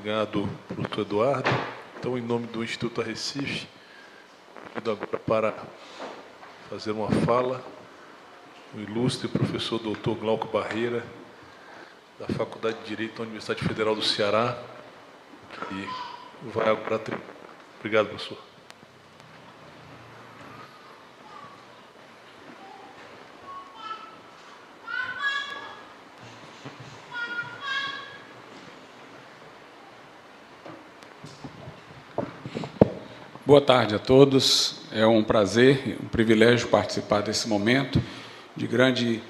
Obrigado, professor Eduardo. Então, em nome do Instituto Arrecife, convido agora para fazer uma fala o ilustre professor doutor Glauco Barreira, da Faculdade de Direito da Universidade Federal do Ceará, que vai agora... Obrigado, professor. Boa tarde a todos. É um prazer, um privilégio participar desse momento de grande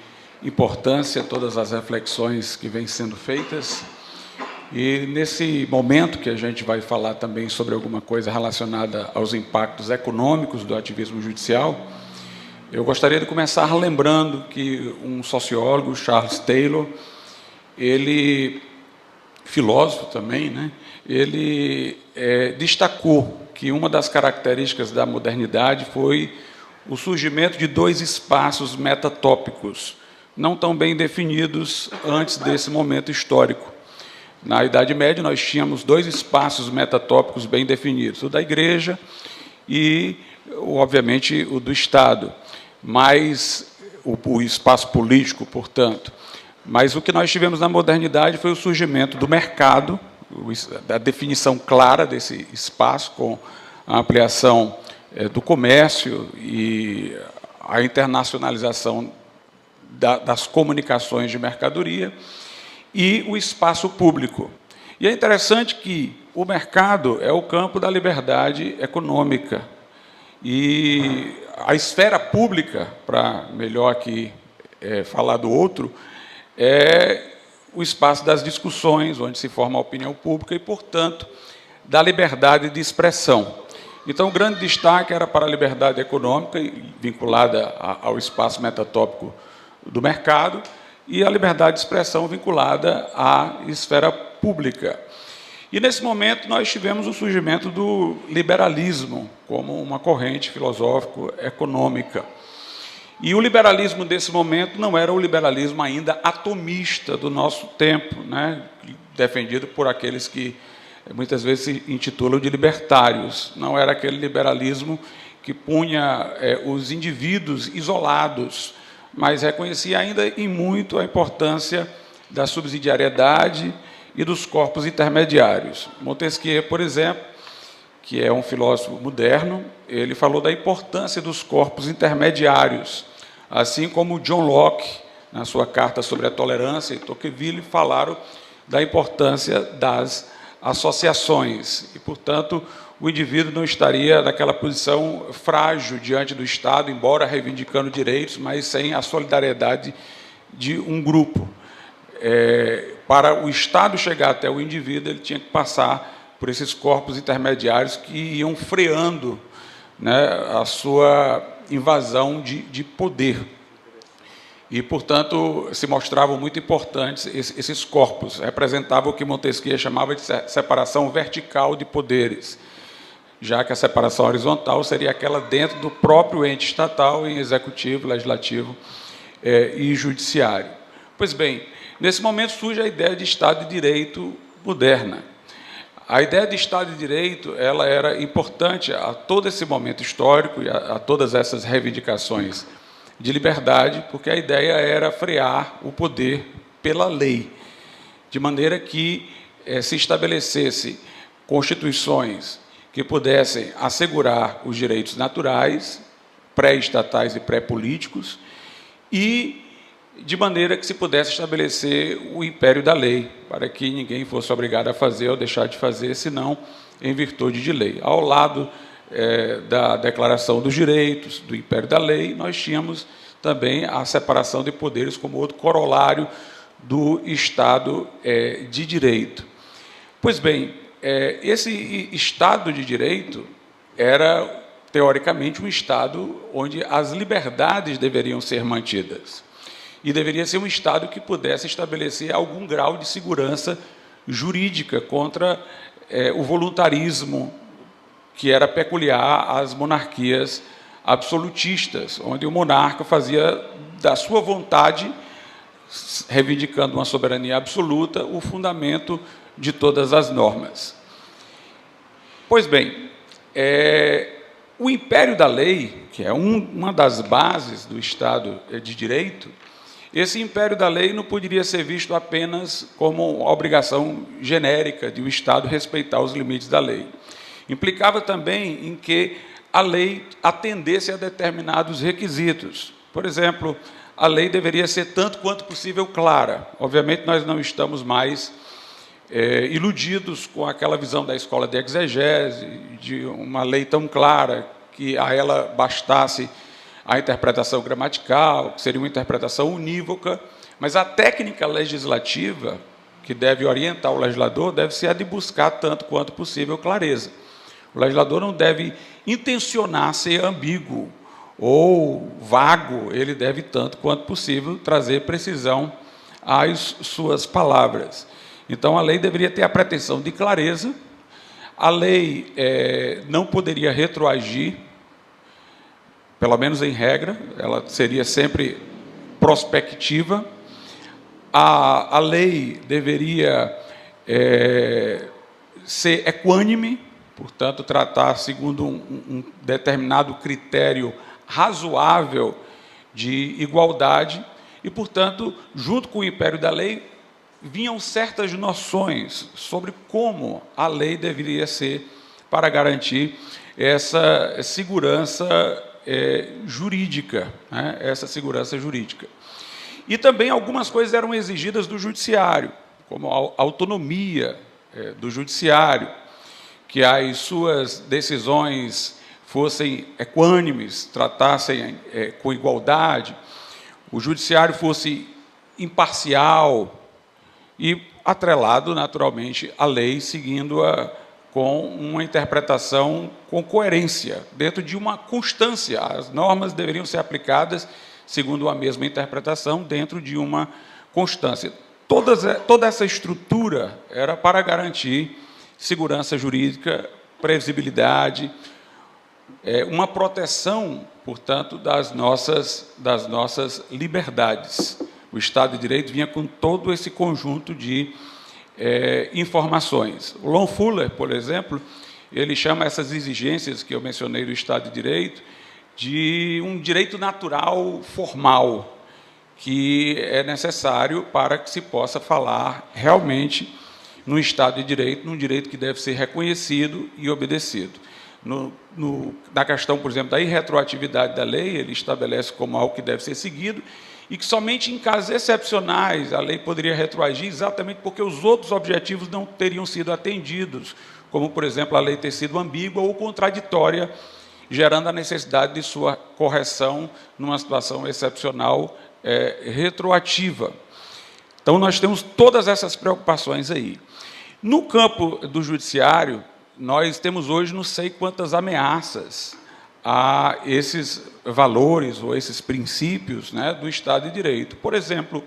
importância, todas as reflexões que vêm sendo feitas. E nesse momento que a gente vai falar também sobre alguma coisa relacionada aos impactos econômicos do ativismo judicial, eu gostaria de começar lembrando que um sociólogo, Charles Taylor, ele, filósofo também, né, ele destacou que uma das características da modernidade foi o surgimento de dois espaços metatópicos, não tão bem definidos antes desse momento histórico. Na Idade Média, nós tínhamos dois espaços metatópicos bem definidos, o da Igreja e, obviamente, o do Estado, mas o espaço político, portanto. Mas o que nós tivemos na modernidade foi o surgimento do mercado, a definição clara desse espaço, com a ampliação do comércio e a internacionalização das comunicações de mercadoria, e o espaço público. E é interessante que o mercado é o campo da liberdade econômica, e a esfera pública, para melhor aqui falar do outro, é o espaço das discussões, onde se forma a opinião pública e, portanto, da liberdade de expressão. Então, o grande destaque era para a liberdade econômica, vinculada ao espaço metatópico do mercado, e a liberdade de expressão vinculada à esfera pública. E, nesse momento, nós tivemos o surgimento do liberalismo como uma corrente filosófico-econômica. E o liberalismo desse momento não era o liberalismo ainda atomista do nosso tempo, né, defendido por aqueles que muitas vezes se intitulam de libertários. Não era aquele liberalismo que punha os indivíduos isolados, mas reconhecia ainda em muito a importância da subsidiariedade e dos corpos intermediários. Montesquieu, por exemplo, que é um filósofo moderno, ele falou da importância dos corpos intermediários, assim como John Locke, na sua carta sobre a tolerância, e Tocqueville falaram da importância das associações. E, portanto, o indivíduo não estaria naquela posição frágil diante do Estado, embora reivindicando direitos, mas sem a solidariedade de um grupo. Para o Estado chegar até o indivíduo, ele tinha que passar por esses corpos intermediários que iam freando, né, a sua invasão de poder. E, portanto, se mostravam muito importantes esses corpos, representavam o que Montesquieu chamava de separação vertical de poderes, já que a separação horizontal seria aquela dentro do próprio ente estatal, em executivo, legislativo e judiciário. Pois bem, nesse momento surge a ideia de Estado de Direito moderna. A ideia de Estado de Direito ela era importante a todo esse momento histórico e a todas essas reivindicações de liberdade, porque a ideia era frear o poder pela lei, de maneira que se estabelecesse constituições que pudessem assegurar os direitos naturais, pré-estatais e pré-políticos, e de maneira que se pudesse estabelecer o império da lei, para que ninguém fosse obrigado a fazer ou deixar de fazer, senão em virtude de lei. Ao lado da Declaração dos Direitos, do império da lei, nós tínhamos também a separação de poderes como outro corolário do Estado de Direito. Pois bem, esse Estado de Direito era, teoricamente, um Estado onde as liberdades deveriam ser mantidas. E deveria ser um Estado que pudesse estabelecer algum grau de segurança jurídica contra o voluntarismo que era peculiar às monarquias absolutistas, onde o monarca fazia da sua vontade, reivindicando uma soberania absoluta, o fundamento de todas as normas. Pois bem, o império da lei, que é uma das bases do Estado de Direito, esse império da lei não poderia ser visto apenas como uma obrigação genérica de o Estado respeitar os limites da lei. Implicava também em que a lei atendesse a determinados requisitos. Por exemplo, a lei deveria ser tanto quanto possível clara. Obviamente, nós não estamos mais iludidos com aquela visão da escola de exegese, de uma lei tão clara que a ela bastasse a interpretação gramatical, que seria uma interpretação unívoca, mas a técnica legislativa que deve orientar o legislador deve ser a de buscar, tanto quanto possível, clareza. O legislador não deve intencionar ser ambíguo ou vago, ele deve, tanto quanto possível, trazer precisão às suas palavras. Então, a lei deveria ter a pretensão de clareza, a lei não poderia retroagir, pelo menos em regra, ela seria sempre prospectiva, a lei deveria ser equânime, portanto, tratar segundo um determinado critério razoável de igualdade, e, portanto, junto com o império da lei, vinham certas noções sobre como a lei deveria ser para garantir essa segurança jurídica, né? Essa segurança jurídica. E também algumas coisas eram exigidas do judiciário, como a autonomia do judiciário, que as suas decisões fossem equânimes, tratassem com igualdade, o judiciário fosse imparcial e atrelado, naturalmente, à lei, seguindo-a com uma interpretação com coerência, dentro de uma constância. As normas deveriam ser aplicadas segundo a mesma interpretação, dentro de uma constância. Toda essa estrutura era para garantir segurança jurídica, previsibilidade, uma proteção, portanto, das nossas liberdades. O Estado de Direito vinha com todo esse conjunto de informações. O Lon Fuller, por exemplo, ele chama essas exigências que eu mencionei do Estado de Direito de um direito natural formal, que é necessário para que se possa falar realmente no Estado de Direito, num direito que deve ser reconhecido e obedecido. Na questão, por exemplo, da irretroatividade da lei, ele estabelece como algo que deve ser seguido, e que somente em casos excepcionais a lei poderia retroagir, exatamente porque os outros objetivos não teriam sido atendidos, como, por exemplo, a lei ter sido ambígua ou contraditória, gerando a necessidade de sua correção numa situação excepcional retroativa. Então, nós temos todas essas preocupações aí. No campo do judiciário, nós temos hoje não sei quantas ameaças a esses valores ou esses princípios, né, do Estado de Direito. Por exemplo,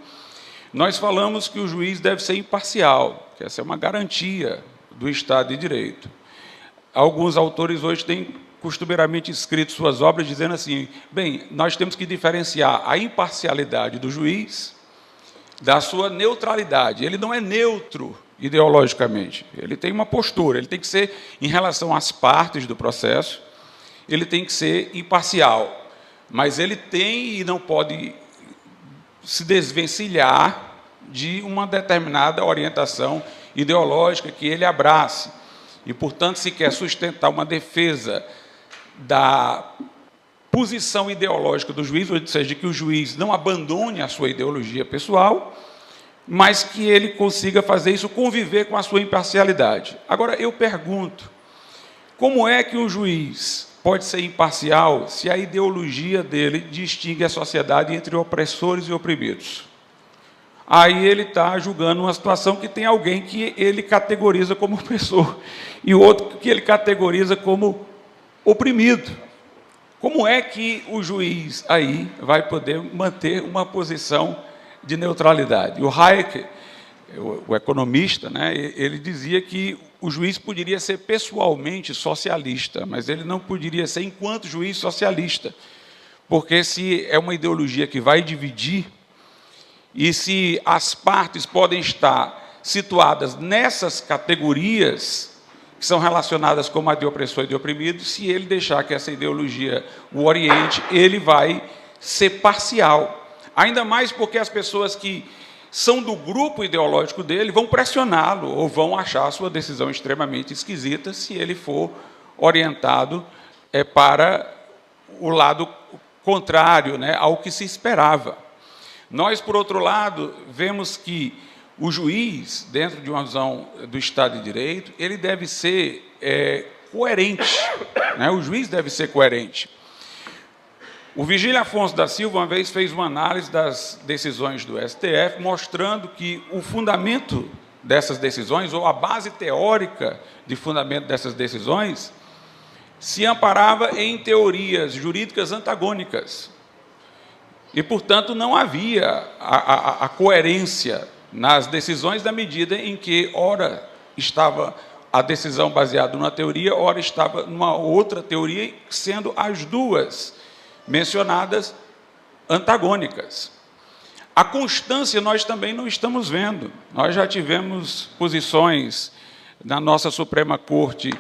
nós falamos que o juiz deve ser imparcial, que essa é uma garantia do Estado de Direito. Alguns autores hoje têm costumeiramente escrito suas obras dizendo assim, bem, nós temos que diferenciar a imparcialidade do juiz da sua neutralidade. Ele não é neutro ideologicamente, ele tem uma postura, ele tem que ser, em relação às partes do processo, ele tem que ser imparcial, mas ele tem e não pode se desvencilhar de uma determinada orientação ideológica que ele abrace. E, portanto, se quer sustentar uma defesa da posição ideológica do juiz, ou seja, que o juiz não abandone a sua ideologia pessoal, mas que ele consiga fazer isso, conviver com a sua imparcialidade. Agora, eu pergunto, como é que um juiz pode ser imparcial se a ideologia dele distingue a sociedade entre opressores e oprimidos? Aí ele está julgando uma situação que tem alguém que ele categoriza como opressor e outro que ele categoriza como oprimido. Como é que o juiz aí vai poder manter uma posição de neutralidade? O Hayek, o economista, né, ele dizia que o juiz poderia ser pessoalmente socialista, mas ele não poderia ser enquanto juiz socialista, porque se é uma ideologia que vai dividir, e se as partes podem estar situadas nessas categorias que são relacionadas como a de opressor e de oprimido, se ele deixar que essa ideologia o oriente, ele vai ser parcial. Ainda mais porque as pessoas que são do grupo ideológico dele vão pressioná-lo ou vão achar a sua decisão extremamente esquisita se ele for orientado para o lado contrário, né, ao que se esperava. Nós, por outro lado, vemos que o juiz, dentro de uma visão do Estado de Direito, ele deve ser coerente, né? O juiz deve ser coerente. O Virgílio Afonso da Silva, uma vez, fez uma análise das decisões do STF, mostrando que o fundamento dessas decisões, ou a base teórica de fundamento dessas decisões, se amparava em teorias jurídicas antagônicas. E, portanto, não havia a coerência nas decisões, na medida em que, ora, estava a decisão baseada numa teoria, ora, estava numa outra teoria, sendo as duas mencionadas antagônicas. A constância nós também não estamos vendo. Nós já tivemos posições na nossa Suprema Corte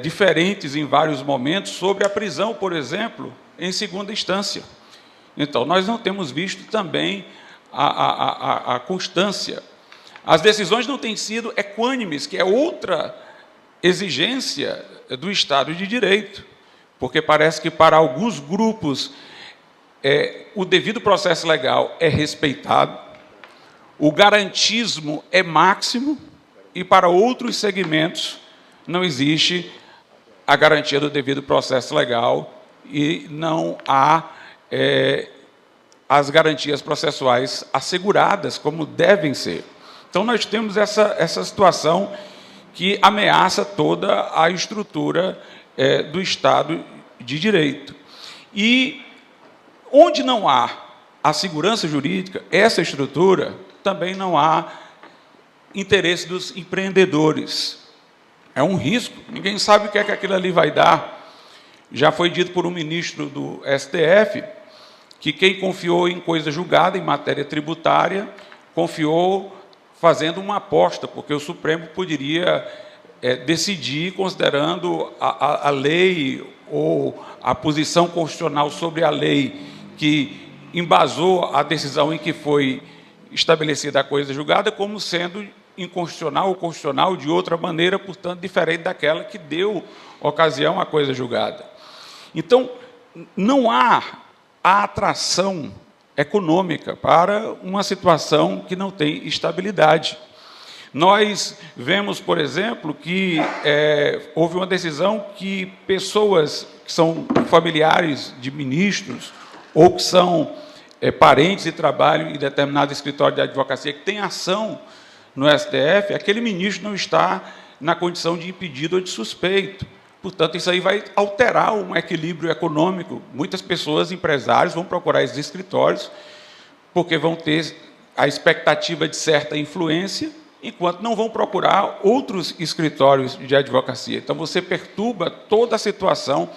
diferentes em vários momentos sobre a prisão, por exemplo, em segunda instância. Então, nós não temos visto também a constância. As decisões não têm sido equânimes, que é outra exigência do Estado de Direito, porque parece que para alguns grupos o devido processo legal é respeitado, o garantismo é máximo, e para outros segmentos não existe a garantia do devido processo legal e não há as garantias processuais asseguradas, como devem ser. Então, nós temos essa situação que ameaça toda a estrutura do Estado de Direito. E, onde não há a segurança jurídica, essa estrutura, também não há interesse dos empreendedores. É um risco, ninguém sabe o que é que aquilo ali vai dar. Já foi dito por um ministro do STF que quem confiou em coisa julgada, em matéria tributária, confiou fazendo uma aposta, porque o Supremo poderia decidir considerando a lei ou a posição constitucional sobre a lei que embasou a decisão em que foi estabelecida a coisa julgada como sendo inconstitucional ou constitucional de outra maneira, portanto, diferente daquela que deu ocasião à coisa julgada. Então, não há a atração econômica para uma situação que não tem estabilidade. Nós vemos, por exemplo, que houve uma decisão que pessoas que são familiares de ministros ou que são parentes e trabalham em determinado escritório de advocacia que tem ação no STF, aquele ministro não está na condição de impedido ou de suspeito. Portanto, isso aí vai alterar um equilíbrio econômico. Muitas pessoas, empresários, vão procurar esses escritórios porque vão ter a expectativa de certa influência, enquanto não vão procurar outros escritórios de advocacia. Então, você perturba toda a situação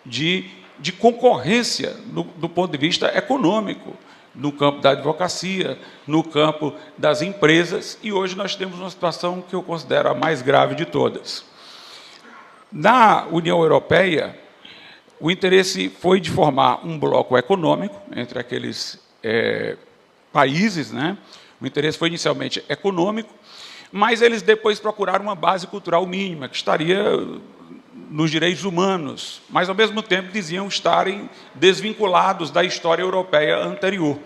de concorrência do ponto de vista econômico, no campo da advocacia, no campo das empresas, e hoje nós temos uma situação que eu considero a mais grave de todas. Na União Europeia, o interesse foi de formar um bloco econômico entre aqueles países, né? O interesse foi inicialmente econômico, mas eles depois procuraram uma base cultural mínima, que estaria nos direitos humanos, mas, ao mesmo tempo, diziam estarem desvinculados da história europeia anterior.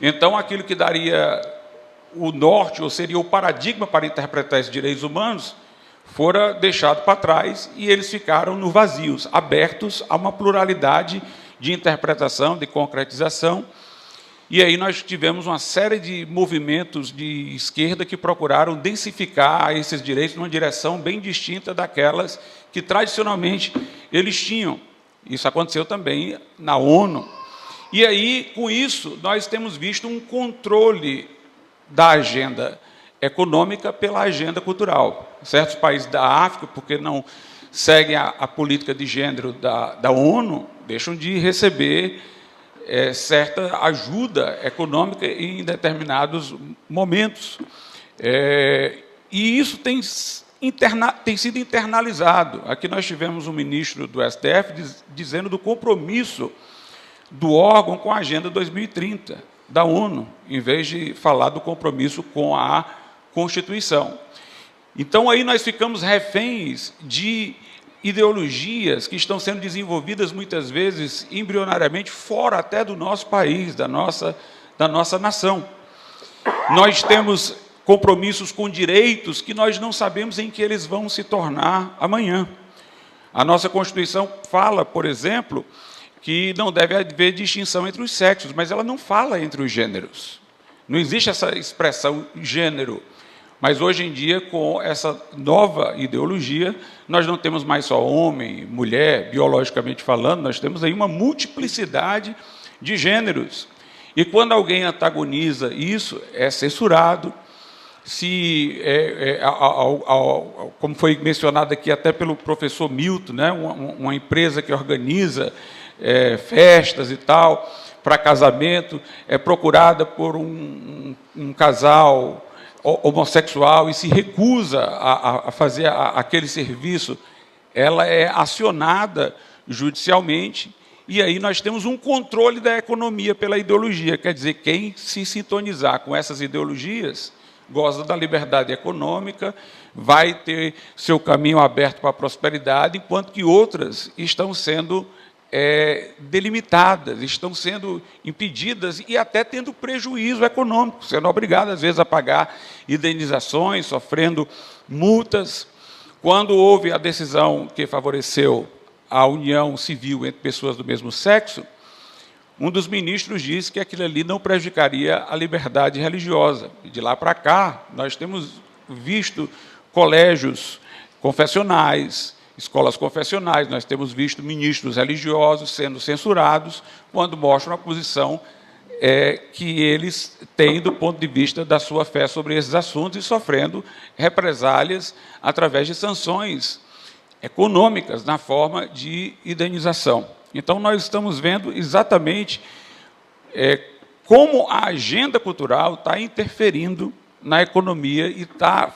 Então, aquilo que daria o norte, ou seria o paradigma para interpretar esses direitos humanos, fora deixado para trás e eles ficaram no vazios, abertos a uma pluralidade de interpretação, de concretização. E aí nós tivemos uma série de movimentos de esquerda que procuraram densificar esses direitos numa direção bem distinta daquelas que tradicionalmente eles tinham. Isso aconteceu também na ONU. E aí, com isso, nós temos visto um controle da agenda econômica pela agenda cultural. Certos países da África, porque não seguem a política de gênero da ONU, deixam de receber certa ajuda econômica em determinados momentos. E isso tem sido internalizado. Aqui nós tivemos um ministro do STF dizendo do compromisso do órgão com a Agenda 2030 da ONU, em vez de falar do compromisso com a Constituição. Então, aí nós ficamos reféns de ideologias que estão sendo desenvolvidas, muitas vezes, embrionariamente, fora até do nosso país, da nossa nação. Nós temos compromissos com direitos que nós não sabemos em que eles vão se tornar amanhã. A nossa Constituição fala, por exemplo, que não deve haver distinção entre os sexos, mas ela não fala entre os gêneros. Não existe essa expressão gênero. Mas hoje em dia, com essa nova ideologia, nós não temos mais só homem, mulher, biologicamente falando, nós temos aí uma multiplicidade de gêneros. E quando alguém antagoniza isso, é censurado. Como foi mencionado aqui até pelo professor Milton, né, uma empresa que organiza festas e tal, para casamento, é procurada por um casal homossexual e se recusa a fazer aquele serviço, ela é acionada judicialmente, e aí nós temos um controle da economia pela ideologia. Quer dizer, quem se sintonizar com essas ideologias goza da liberdade econômica, vai ter seu caminho aberto para a prosperidade, enquanto que outras estão sendo delimitadas, estão sendo impedidas e até tendo prejuízo econômico, sendo obrigadas, às vezes, a pagar indenizações, sofrendo multas. Quando houve a decisão que favoreceu a união civil entre pessoas do mesmo sexo, um dos ministros disse que aquilo ali não prejudicaria a liberdade religiosa. E de lá para cá, nós temos visto colégios confessionais, escolas confessionais, nós temos visto ministros religiosos sendo censurados quando mostram a posição que eles têm do ponto de vista da sua fé sobre esses assuntos e sofrendo represálias através de sanções econômicas na forma de indenização. Então, nós estamos vendo exatamente como a agenda cultural está interferindo na economia e está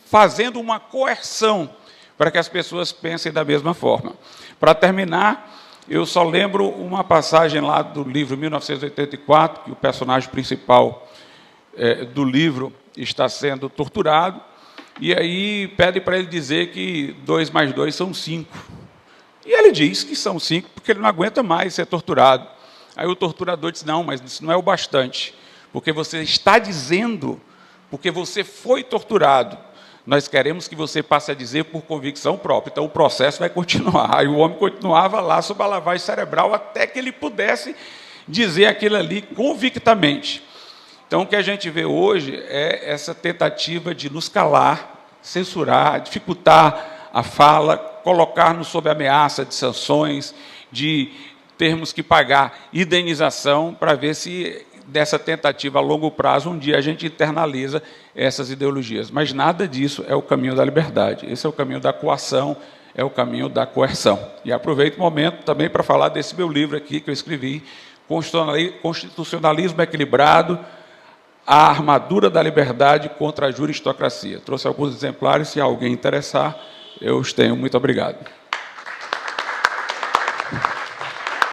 fazendo uma coerção para que as pessoas pensem da mesma forma. Para terminar, eu só lembro uma passagem lá do livro 1984, que o personagem principal do livro está sendo torturado, e aí pede para ele dizer que 2 mais 2 são 5. E ele diz que são 5 porque ele não aguenta mais ser torturado. Aí o torturador diz, não, mas isso não é o bastante, porque você está dizendo, porque você foi torturado. Nós queremos que você passe a dizer por convicção própria. Então, o processo vai continuar. Aí o homem continuava lá sob a lavagem cerebral até que ele pudesse dizer aquilo ali convictamente. Então, o que a gente vê hoje é essa tentativa de nos calar, censurar, dificultar a fala, colocar-nos sob ameaça de sanções, de termos que pagar indenização para ver se dessa tentativa a longo prazo, um dia a gente internaliza essas ideologias. Mas nada disso é o caminho da liberdade. Esse é o caminho da coação, é o caminho da coerção. E aproveito o momento também para falar desse meu livro aqui, que eu escrevi, Constitucionalismo Equilibrado, a armadura da liberdade contra a juristocracia. Trouxe alguns exemplares, se alguém interessar, eu os tenho. Muito obrigado.